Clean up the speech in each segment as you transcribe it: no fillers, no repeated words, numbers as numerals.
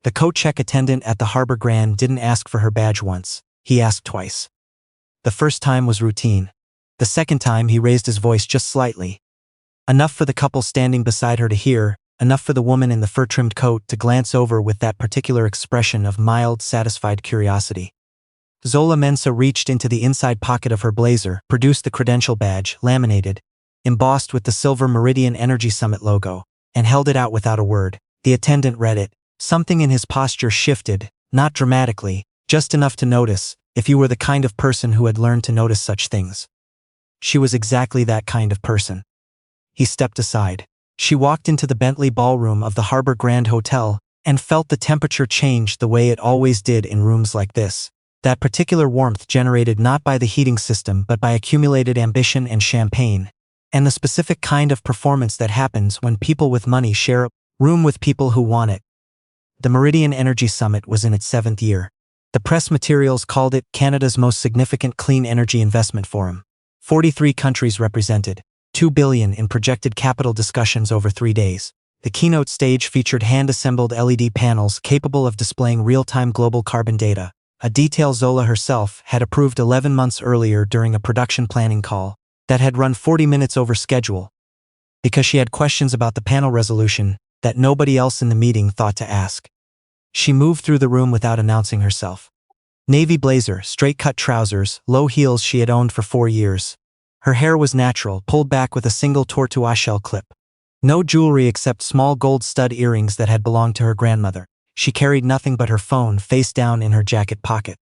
The coat check attendant at the Harbor Grand didn't ask for her badge once. He asked twice. The first time was routine. The second time he raised his voice just slightly. Enough for the couple standing beside her to hear, enough for the woman in the fur-trimmed coat to glance over with that particular expression of mild, satisfied curiosity. Zola Mensah reached into the inside pocket of her blazer, produced the credential badge, laminated, embossed with the silver Meridian Energy Summit logo, and held it out without a word. The attendant read it. Something in his posture shifted, not dramatically, just enough to notice, if you were the kind of person who had learned to notice such things. She was exactly that kind of person. He stepped aside. She walked into the Bentley ballroom of the Harbor Grand Hotel and felt the temperature change the way it always did in rooms like this. That particular warmth generated not by the heating system but by accumulated ambition and champagne, and the specific kind of performance that happens when people with money share a room with people who want it. The Meridian Energy Summit was in its 7th year. The press materials called it Canada's most significant clean energy investment forum. 43 countries represented. $2 billion in projected capital discussions over 3 days. The keynote stage featured hand-assembled LED panels capable of displaying real-time global carbon data, a detail Zola herself had approved 11 months earlier during a production planning call that had run 40 minutes over schedule because she had questions about the panel resolution that nobody else in the meeting thought to ask. She moved through the room without announcing herself. Navy blazer, straight-cut trousers, low heels she had owned for 4 years. Her hair was natural, pulled back with a single tortoise-shell clip. No jewelry except small gold stud earrings that had belonged to her grandmother. She carried nothing but her phone face down in her jacket pocket.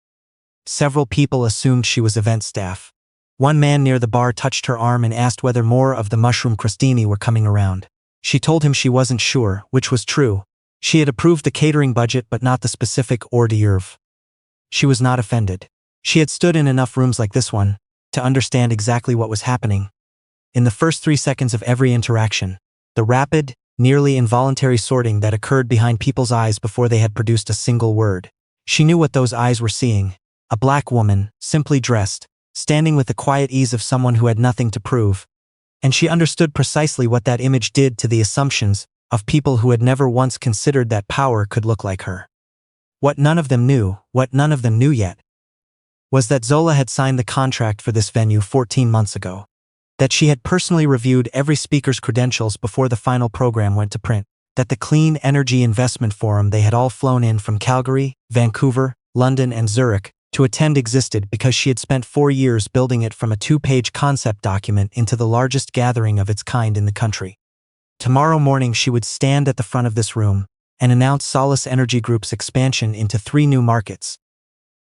Several people assumed she was event staff. One man near the bar touched her arm and asked whether more of the mushroom crostini were coming around. She told him she wasn't sure, which was true. She had approved the catering budget but not the specific hors d'oeuvre. She was not offended. She had stood in enough rooms like this one to understand exactly what was happening. In the first 3 seconds of every interaction, the rapid, nearly involuntary sorting that occurred behind people's eyes before they had produced a single word. She knew what those eyes were seeing. A black woman, simply dressed, standing with the quiet ease of someone who had nothing to prove. And she understood precisely what that image did to the assumptions of people who had never once considered that power could look like her. What none of them knew yet, was that Zola had signed the contract for this venue 14 months ago. That she had personally reviewed every speaker's credentials before the final program went to print. That the Clean Energy Investment Forum they had all flown in from Calgary, Vancouver, London, and Zurich to attend existed because she had spent 4 years building it from a 2-page concept document into the largest gathering of its kind in the country. Tomorrow morning she would stand at the front of this room and announce Solace Energy Group's expansion into 3 new markets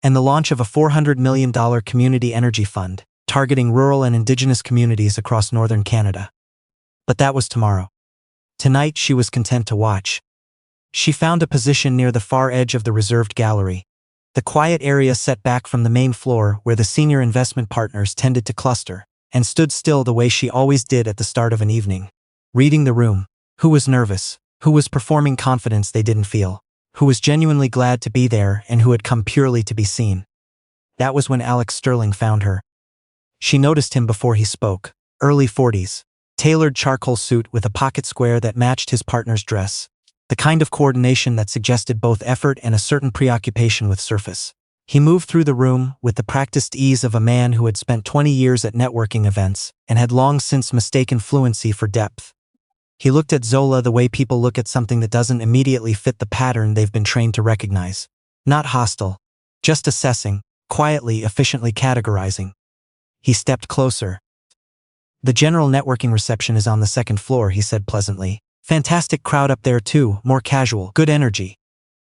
and the launch of a $400 million community energy fund targeting rural and indigenous communities across northern Canada. But that was tomorrow. Tonight she was content to watch. She found a position near the far edge of the reserved gallery, the quiet area set back from the main floor where the senior investment partners tended to cluster, and stood still the way she always did at the start of an evening, reading the room. Who was nervous? Who was performing confidence they didn't feel? Who was genuinely glad to be there and who had come purely to be seen? That was when Alec Stirling found her. She noticed him before he spoke. Early 40s. Tailored charcoal suit with a pocket square that matched his partner's dress. The kind of coordination that suggested both effort and a certain preoccupation with surface. He moved through the room with the practiced ease of a man who had spent 20 years at networking events and had long since mistaken fluency for depth. He looked at Zola the way people look at something that doesn't immediately fit the pattern they've been trained to recognize. Not hostile. Just assessing, quietly, efficiently categorizing. He stepped closer. The general networking reception is on the 2nd floor, he said pleasantly. Fantastic crowd up there too, more casual, good energy.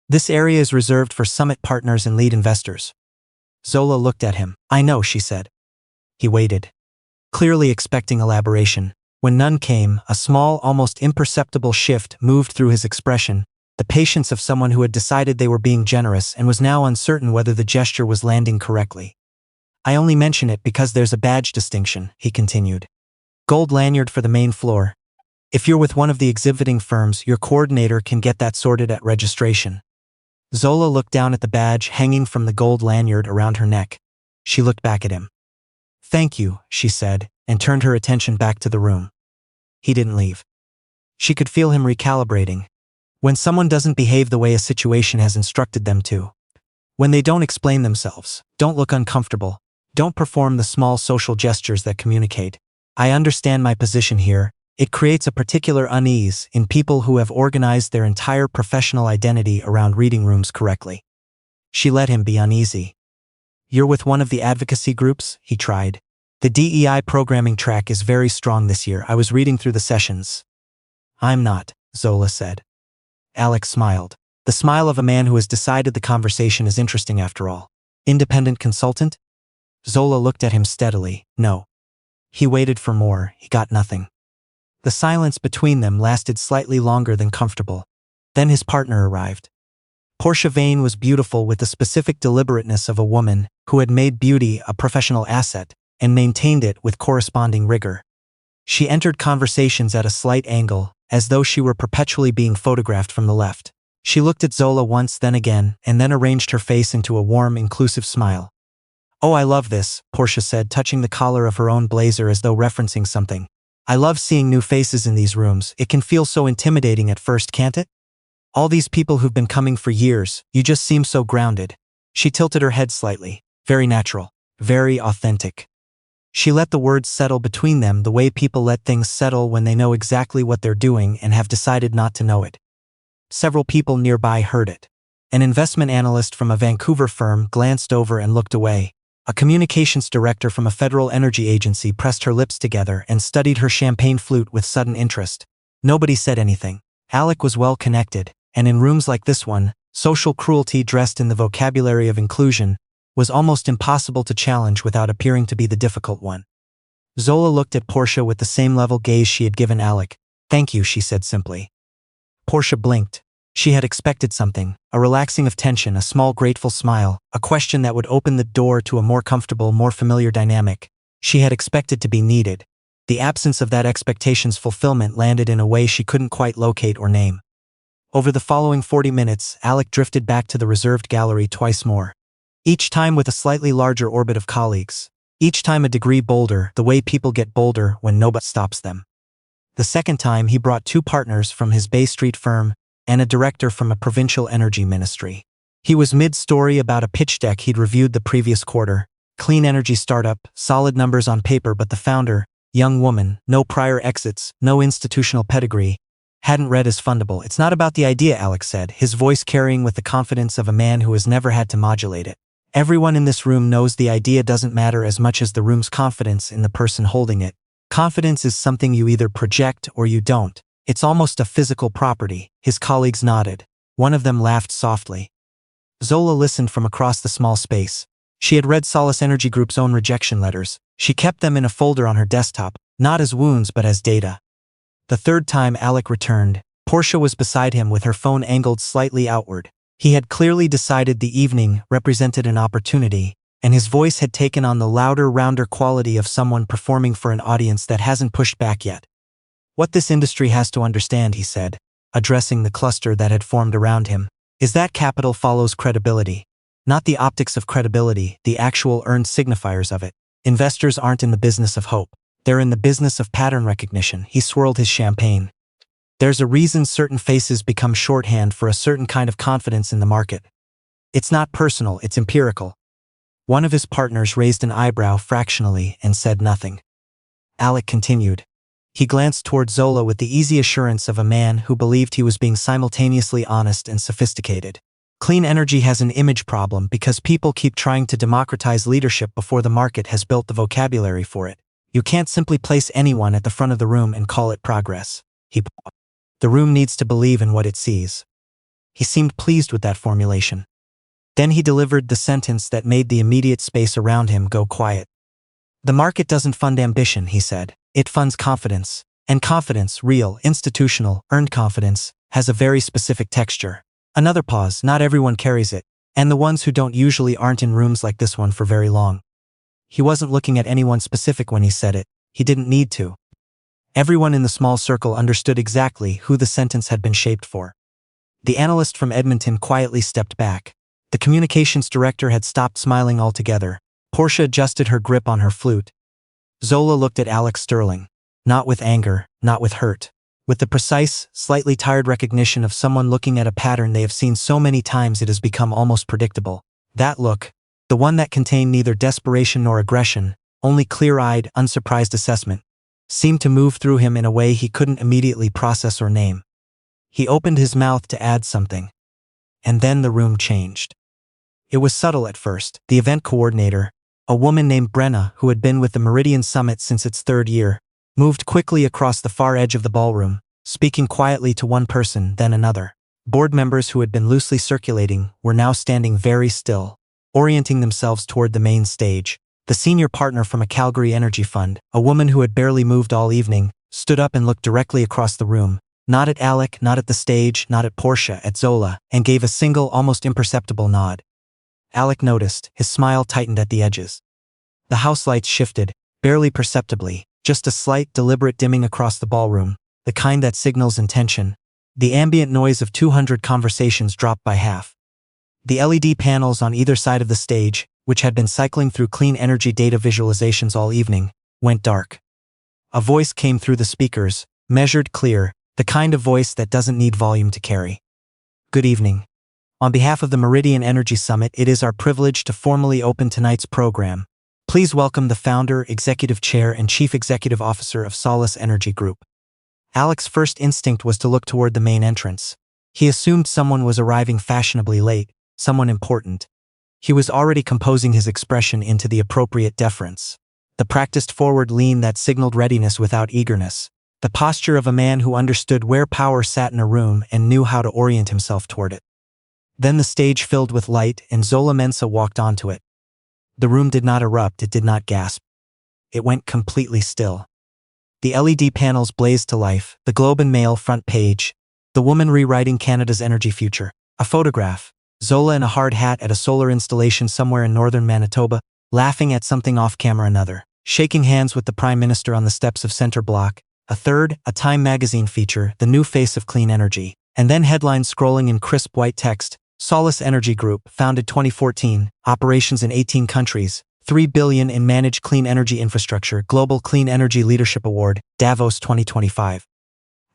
This area is reserved for summit partners and lead investors. Zola looked at him. I know, she said. He waited, clearly expecting elaboration. When none came, a small, almost imperceptible shift moved through his expression, the patience of someone who had decided they were being generous and was now uncertain whether the gesture was landing correctly. I only mention it because there's a badge distinction, he continued. Gold lanyard for the main floor. If you're with one of the exhibiting firms, your coordinator can get that sorted at registration. Zola looked down at the badge hanging from the gold lanyard around her neck. She looked back at him. Thank you, she said, and turned her attention back to the room. He didn't leave. She could feel him recalibrating. When someone doesn't behave the way a situation has instructed them to. When they don't explain themselves, don't look uncomfortable, don't perform the small social gestures that communicate. I understand my position here. It creates a particular unease in people who have organized their entire professional identity around reading rooms correctly. She let him be uneasy. You're with one of the advocacy groups? He tried. The DEI programming track is very strong this year. I was reading through the sessions. I'm not, Zola said. Alec smiled. The smile of a man who has decided the conversation is interesting after all. Independent consultant? Zola looked at him steadily. No. He waited for more. He got nothing. The silence between them lasted slightly longer than comfortable. Then his partner arrived. Portia Vane was beautiful with the specific deliberateness of a woman who had made beauty a professional asset and maintained it with corresponding rigor. She entered conversations at a slight angle, as though she were perpetually being photographed from the left. She looked at Zola once, then again, and then arranged her face into a warm, inclusive smile. Oh, I love this, Portia said, touching the collar of her own blazer as though referencing something. I love seeing new faces in these rooms. It can feel so intimidating at first, can't it? All these people who've been coming for years, you just seem so grounded. She tilted her head slightly. Very natural. Very authentic. She let the words settle between them the way people let things settle when they know exactly what they're doing and have decided not to know it. Several people nearby heard it. An investment analyst from a Vancouver firm glanced over and looked away. A communications director from a federal energy agency pressed her lips together and studied her champagne flute with sudden interest. Nobody said anything. Alec was well connected, and in rooms like this one, social cruelty dressed in the vocabulary of inclusion was almost impossible to challenge without appearing to be the difficult one. Zola looked at Portia with the same level gaze she had given Alec. Thank you, she said simply. Portia blinked. She had expected something, a relaxing of tension, a small grateful smile, a question that would open the door to a more comfortable, more familiar dynamic. She had expected to be needed. The absence of that expectation's fulfillment landed in a way she couldn't quite locate or name. Over the following 40 minutes, Alec drifted back to the reserved gallery twice more. Each time with a slightly larger orbit of colleagues. Each time a degree bolder, the way people get bolder when nobody stops them. The second time he brought 2 partners from his Bay Street firm and a director from a provincial energy ministry. He was mid-story about a pitch deck he'd reviewed the previous quarter. Clean energy startup, solid numbers on paper, but the founder, young woman, no prior exits, no institutional pedigree, hadn't read as fundable. It's not about the idea, Alec said, his voice carrying with the confidence of a man who has never had to modulate it. Everyone in this room knows the idea doesn't matter as much as the room's confidence in the person holding it. Confidence is something you either project or you don't. It's almost a physical property. His colleagues nodded. One of them laughed softly. Zola listened from across the small space. She had read Solace Energy Group's own rejection letters. She kept them in a folder on her desktop, not as wounds but as data. The third time Alec returned, Portia was beside him with her phone angled slightly outward. He had clearly decided the evening represented an opportunity, and his voice had taken on the louder, rounder quality of someone performing for an audience that hasn't pushed back yet. What this industry has to understand, he said, addressing the cluster that had formed around him, is that capital follows credibility. Not the optics of credibility, the actual earned signifiers of it. Investors aren't in the business of hope. They're in the business of pattern recognition. He swirled his champagne. There's a reason certain faces become shorthand for a certain kind of confidence in the market. It's not personal, it's empirical. One of his partners raised an eyebrow fractionally and said nothing. Alec continued. He glanced toward Zola with the easy assurance of a man who believed he was being simultaneously honest and sophisticated. Clean energy has an image problem because people keep trying to democratize leadership before the market has built the vocabulary for it. You can't simply place anyone at the front of the room and call it progress. The room needs to believe in what it sees. He seemed pleased with that formulation. Then he delivered the sentence that made the immediate space around him go quiet. The market doesn't fund ambition, he said. It funds confidence. And confidence, real, institutional, earned confidence, has a very specific texture. Another pause. Not everyone carries it, and the ones who don't usually aren't in rooms like this one for very long. He wasn't looking at anyone specific when he said it. He didn't need to. Everyone in the small circle understood exactly who the sentence had been shaped for. The analyst from Edmonton quietly stepped back. The communications director had stopped smiling altogether. Portia adjusted her grip on her flute. Zola looked at Alec Stirling. Not with anger, not with hurt. with the precise, slightly tired recognition of someone looking at a pattern they have seen so many times it has become almost predictable. That look, the one that contained neither desperation nor aggression, only clear-eyed, unsurprised assessment, seemed to move through him in a way he couldn't immediately process or name. He opened his mouth to add something. And then the room changed. It was subtle at first. The event coordinator, a woman named Brenna who had been with the Meridian Summit since its third year, moved quickly across the far edge of the ballroom, speaking quietly to one person, then another. Board members who had been loosely circulating were now standing very still, orienting themselves toward the main stage. The senior partner from a Calgary energy fund, a woman who had barely moved all evening, stood up and looked directly across the room, not at Alec, not at the stage, not at Portia, at Zola, and gave a single, almost imperceptible nod. Alec noticed, his smile tightened at the edges. The house lights shifted, barely perceptibly, just a slight, deliberate dimming across the ballroom, the kind that signals intention. The ambient noise of 200 conversations dropped by half. The LED panels on either side of the stage, which had been cycling through clean energy data visualizations all evening, went dark. A voice came through the speakers, measured, clear, the kind of voice that doesn't need volume to carry. Good evening. On behalf of the Meridian Energy Summit, it is our privilege to formally open tonight's program. Please welcome the founder, executive chair, and chief executive officer of Solis Energy Group. Alec's first instinct was to look toward the main entrance. He assumed someone was arriving fashionably late, someone important. He was already composing his expression into the appropriate deference. The practiced forward lean that signaled readiness without eagerness. The posture of a man who understood where power sat in a room and knew how to orient himself toward it. Then the stage filled with light and Zola Mensah walked onto it. The room did not erupt, it did not gasp. It went completely still. The LED panels blazed to life, the Globe and Mail front page, the woman rewriting Canada's energy future, a photograph, Zola in a hard hat at a solar installation somewhere in northern Manitoba, laughing at something off-camera, another, shaking hands with the Prime Minister on the steps of Centre Block, a third, a Time magazine feature, the new face of clean energy, and then headlines scrolling in crisp white text, Solis Energy Group, founded 2014, operations in 18 countries, $3 billion in managed clean energy infrastructure, Global Clean Energy Leadership Award, Davos 2025.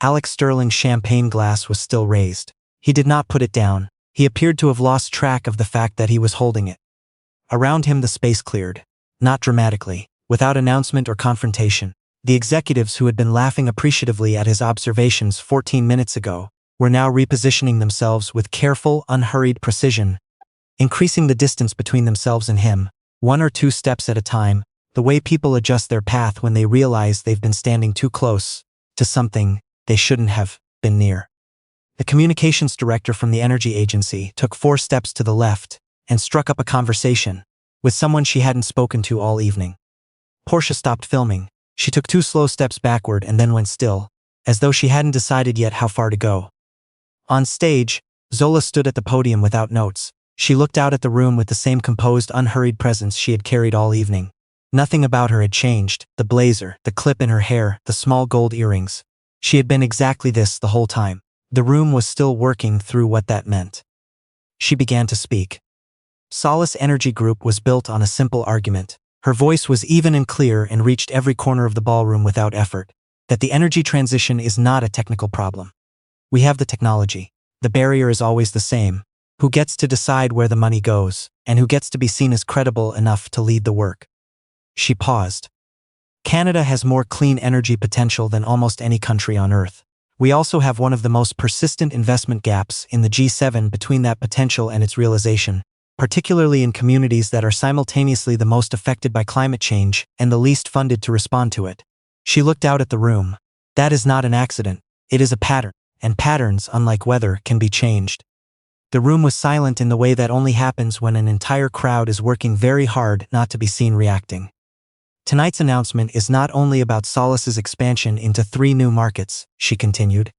Alec Stirling's champagne glass was still raised. He did not put it down. He appeared to have lost track of the fact that he was holding it. Around him the space cleared. Not dramatically, without announcement or confrontation. The executives who had been laughing appreciatively at his observations 14 minutes ago were now repositioning themselves with careful, unhurried precision, increasing the distance between themselves and him, 1 or 2 steps at a time, the way people adjust their path when they realize they've been standing too close to something they shouldn't have been near. The communications director from the energy agency took 4 steps to the left and struck up a conversation with someone she hadn't spoken to all evening. Portia stopped filming. She took 2 slow steps backward and then went still, as though she hadn't decided yet how far to go. On stage, Zola stood at the podium without notes. She looked out at the room with the same composed, unhurried presence she had carried all evening. Nothing about her had changed, the blazer, the clip in her hair, the small gold earrings. She had been exactly this the whole time. The room was still working through what that meant. She began to speak. Solis Energy Group was built on a simple argument. Her voice was even and clear and reached every corner of the ballroom without effort. That the energy transition is not a technical problem. We have the technology. The barrier is always the same. Who gets to decide where the money goes, and who gets to be seen as credible enough to lead the work? She paused. Canada has more clean energy potential than almost any country on Earth. We also have one of the most persistent investment gaps in the G7 between that potential and its realization, particularly in communities that are simultaneously the most affected by climate change and the least funded to respond to it. She looked out at the room. That is not an accident. It is a pattern. And patterns, unlike weather, can be changed. The room was silent in the way that only happens when an entire crowd is working very hard not to be seen reacting. Tonight's announcement is not only about Solis's expansion into 3 new markets, she continued.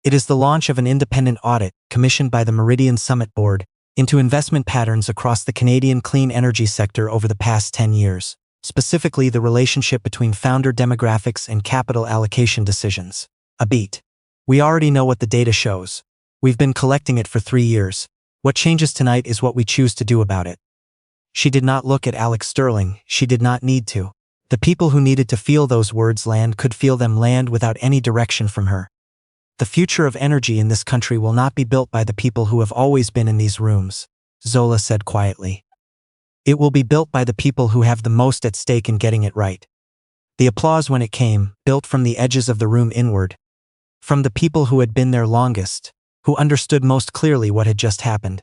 It is the launch of an independent audit, commissioned by the Meridian Summit Board, into investment patterns across the Canadian clean energy sector over the past 10 years, specifically the relationship between founder demographics and capital allocation decisions. A beat. We already know what the data shows. We've been collecting it for 3 years. What changes tonight is what we choose to do about it. She did not look at Alec Stirling. She did not need to. The people who needed to feel those words land could feel them land without any direction from her. The future of energy in this country will not be built by the people who have always been in these rooms, Zola said quietly. It will be built by the people who have the most at stake in getting it right. The applause when it came, built from the edges of the room inward. From the people who had been there longest, who understood most clearly what had just happened.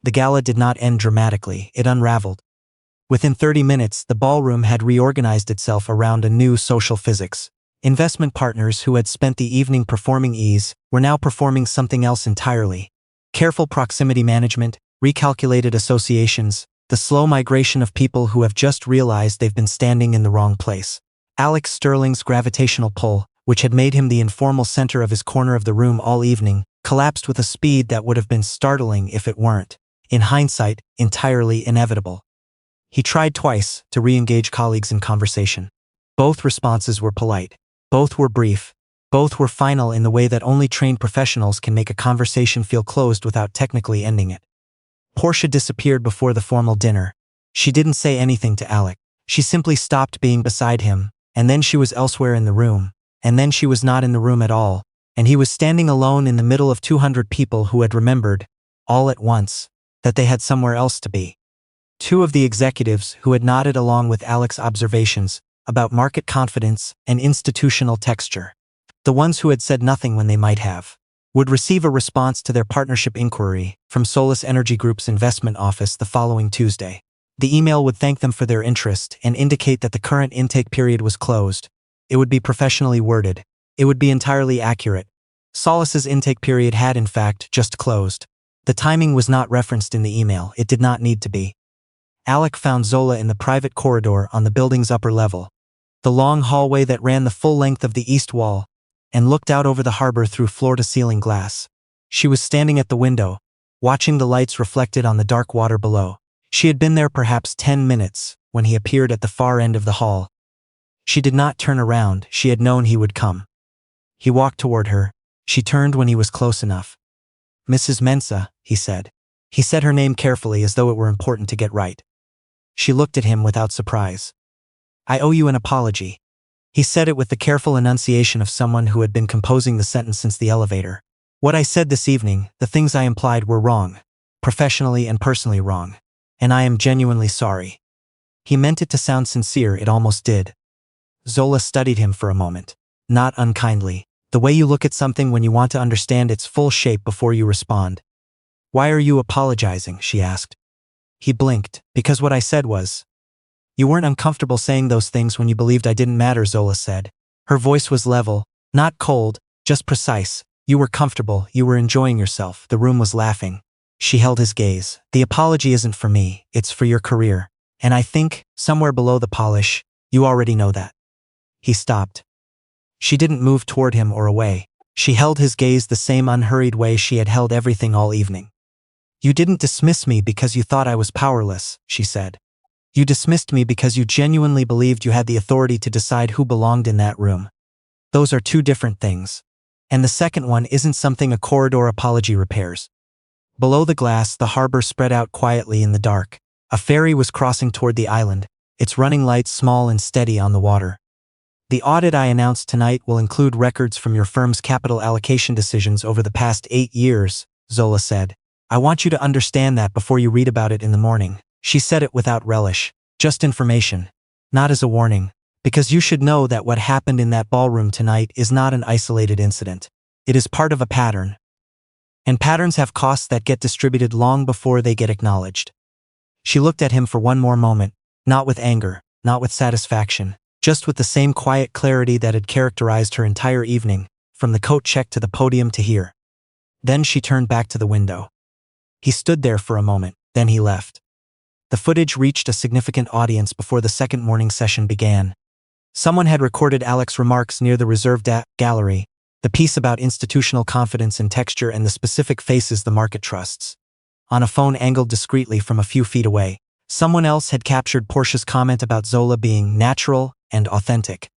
The gala did not end dramatically, it unraveled. Within 30 minutes, the ballroom had reorganized itself around a new social physics. Investment partners who had spent the evening performing ease were now performing something else entirely. Careful proximity management, recalculated associations, the slow migration of people who have just realized they've been standing in the wrong place. Alec Stirling's gravitational pull, which had made him the informal center of his corner of the room all evening, collapsed with a speed that would have been startling if it weren't, in hindsight, entirely inevitable. He tried twice to re-engage colleagues in conversation. Both responses were polite. Both were brief. Both were final in the way that only trained professionals can make a conversation feel closed without technically ending it. Portia disappeared before the formal dinner. She didn't say anything to Alec. She simply stopped being beside him, and then she was elsewhere in the room, and then she was not in the room at all, and he was standing alone in the middle of 200 people who had remembered, all at once, that they had somewhere else to be. Two of the executives who had nodded along with Alec's observations about market confidence and institutional texture, the ones who had said nothing when they might have, would receive a response to their partnership inquiry from Solis Energy Group's investment office the following Tuesday. The email would thank them for their interest and indicate that the current intake period was closed. It would be professionally worded. It would be entirely accurate. Solis's intake period had in fact just closed. The timing was not referenced in the email. It did not need to be. Alec found Zola in the private corridor on the building's upper level, the long hallway that ran the full length of the east wall and looked out over the harbor through floor-to-ceiling glass. She was standing at the window, watching the lights reflected on the dark water below. She had been there perhaps 10 minutes when he appeared at the far end of the hall. She did not turn around. She had known he would come. He walked toward her. She turned when he was close enough. "Mrs. Mensah," he said. He said her name carefully as though it were important to get right. She looked at him without surprise. "I owe you an apology." He said it with the careful enunciation of someone who had been composing the sentence since the elevator. "What I said this evening, the things I implied were wrong. Professionally and personally wrong. And I am genuinely sorry." He meant it to sound sincere, it almost did. Zola studied him for a moment. Not unkindly. The way you look at something when you want to understand its full shape before you respond. "Why are you apologizing?" she asked. He blinked. "Because what I said was..." "You weren't uncomfortable saying those things when you believed I didn't matter," Zola said. Her voice was level, not cold, just precise. "You were comfortable, you were enjoying yourself, the room was laughing." She held his gaze. "The apology isn't for me, it's for your career. And I think, somewhere below the polish, you already know that." He stopped. She didn't move toward him or away. She held his gaze the same unhurried way she had held everything all evening. "You didn't dismiss me because you thought I was powerless," she said. "You dismissed me because you genuinely believed you had the authority to decide who belonged in that room. Those are two different things. And the second one isn't something a corridor apology repairs." Below the glass, the harbor spread out quietly in the dark. A ferry was crossing toward the island, its running lights small and steady on the water. "The audit I announced tonight will include records from your firm's capital allocation decisions over the past 8 years, Zola said. "I want you to understand that before you read about it in the morning." She said it without relish. "Just information. Not as a warning. Because you should know that what happened in that ballroom tonight is not an isolated incident. It is part of a pattern. And patterns have costs that get distributed long before they get acknowledged." She looked at him for one more moment, not with anger, not with satisfaction, just with the same quiet clarity that had characterized her entire evening, from the coat check to the podium to here. Then she turned back to the window. He stood there for a moment, then he left. The footage reached a significant audience before the second morning session began. Someone had recorded Alec's remarks near the reserved gallery, the piece about institutional confidence and texture and the specific faces the market trusts. On a phone angled discreetly from a few feet away, someone else had captured Portia's comment about Zola being natural and authentic.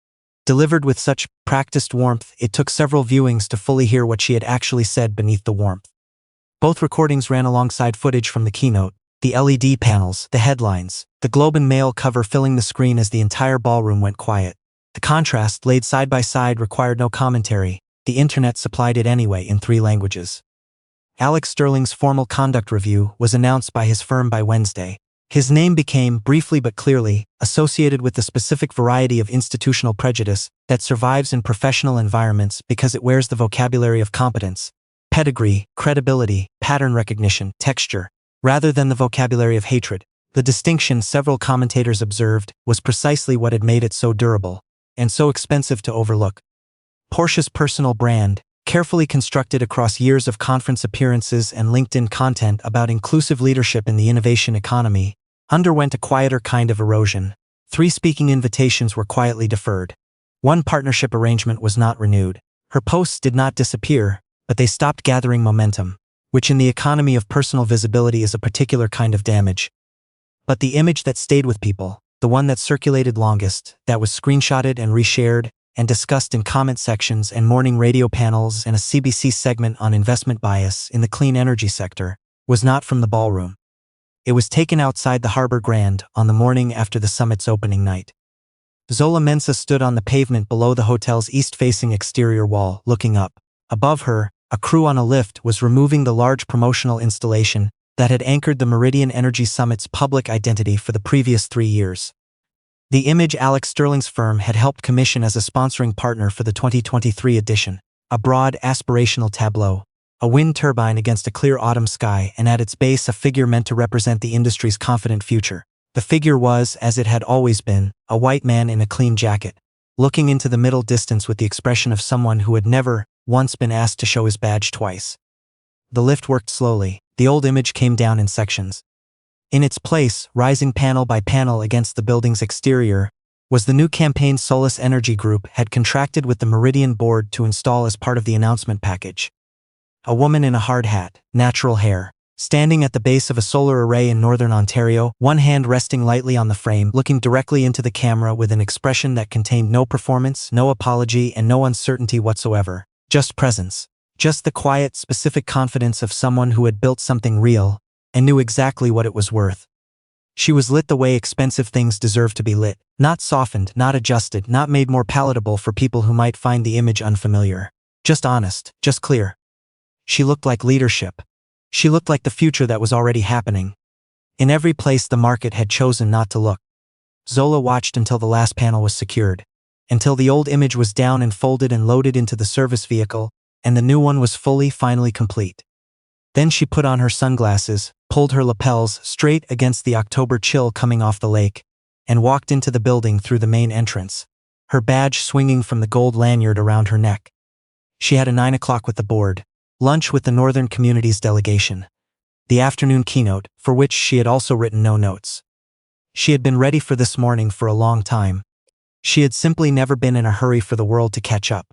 Delivered with such practiced warmth, it took several viewings to fully hear what she had actually said beneath the warmth. Both recordings ran alongside footage from the keynote, the LED panels, the headlines, the Globe and Mail cover filling the screen as the entire ballroom went quiet. The contrast, laid side by side, required no commentary. the internet supplied it anyway in 3 languages. Alec Stirling's formal conduct review was announced by his firm by Wednesday. His name became, briefly but clearly, associated with the specific variety of institutional prejudice that survives in professional environments because it wears the vocabulary of competence, pedigree, credibility, pattern recognition, texture, rather than the vocabulary of hatred. The distinction, several commentators observed, was precisely what had made it so durable and so expensive to overlook. Portia's personal brand, carefully constructed across years of conference appearances and LinkedIn content about inclusive leadership in the innovation economy, underwent a quieter kind of erosion. 3 speaking invitations were quietly deferred. 1 partnership arrangement was not renewed. Her posts did not disappear, but they stopped gathering momentum, which in the economy of personal visibility is a particular kind of damage. But the image that stayed with people, the one that circulated longest, that was screenshotted and reshared and discussed in comment sections and morning radio panels and a CBC segment on investment bias in the clean energy sector, was not from the ballroom. It was taken outside the Harbor Grand on the morning after the summit's opening night. Zola Mensah stood on the pavement below the hotel's east-facing exterior wall, looking up. Above her, a crew on a lift was removing the large promotional installation that had anchored the Meridian Energy Summit's public identity for the previous 3 years. The image Alec Stirling's firm had helped commission as a sponsoring partner for the 2023 edition, a broad, aspirational tableau, a wind turbine against a clear autumn sky, and at its base a figure meant to represent the industry's confident future. The figure was, as it had always been, a white man in a clean jacket, looking into the middle distance with the expression of someone who had never, once been asked to show his badge twice. The lift worked slowly. The old image came down in sections. In its place, rising panel by panel against the building's exterior, was the new campaign Solis Energy Group had contracted with the Meridian board to install as part of the announcement package. A woman in a hard hat, natural hair, standing at the base of a solar array in northern Ontario, one hand resting lightly on the frame, looking directly into the camera with an expression that contained no performance, no apology, and no uncertainty whatsoever. Just presence. Just the quiet, specific confidence of someone who had built something real and knew exactly what it was worth. She was lit the way expensive things deserve to be lit, not softened, not adjusted, not made more palatable for people who might find the image unfamiliar. Just honest, just clear. She looked like leadership. She looked like the future that was already happening. In every place the market had chosen not to look. Zola watched until the last panel was secured, until the old image was down and folded and loaded into the service vehicle, and the new one was finally complete. Then she put on her sunglasses, pulled her lapels straight against the October chill coming off the lake, and walked into the building through the main entrance, her badge swinging from the gold lanyard around her neck. She had a 9 o'clock with the board, lunch with the Northern Communities delegation, the afternoon keynote, for which she had also written no notes. She had been ready for this morning for a long time. She had simply never been in a hurry for the world to catch up.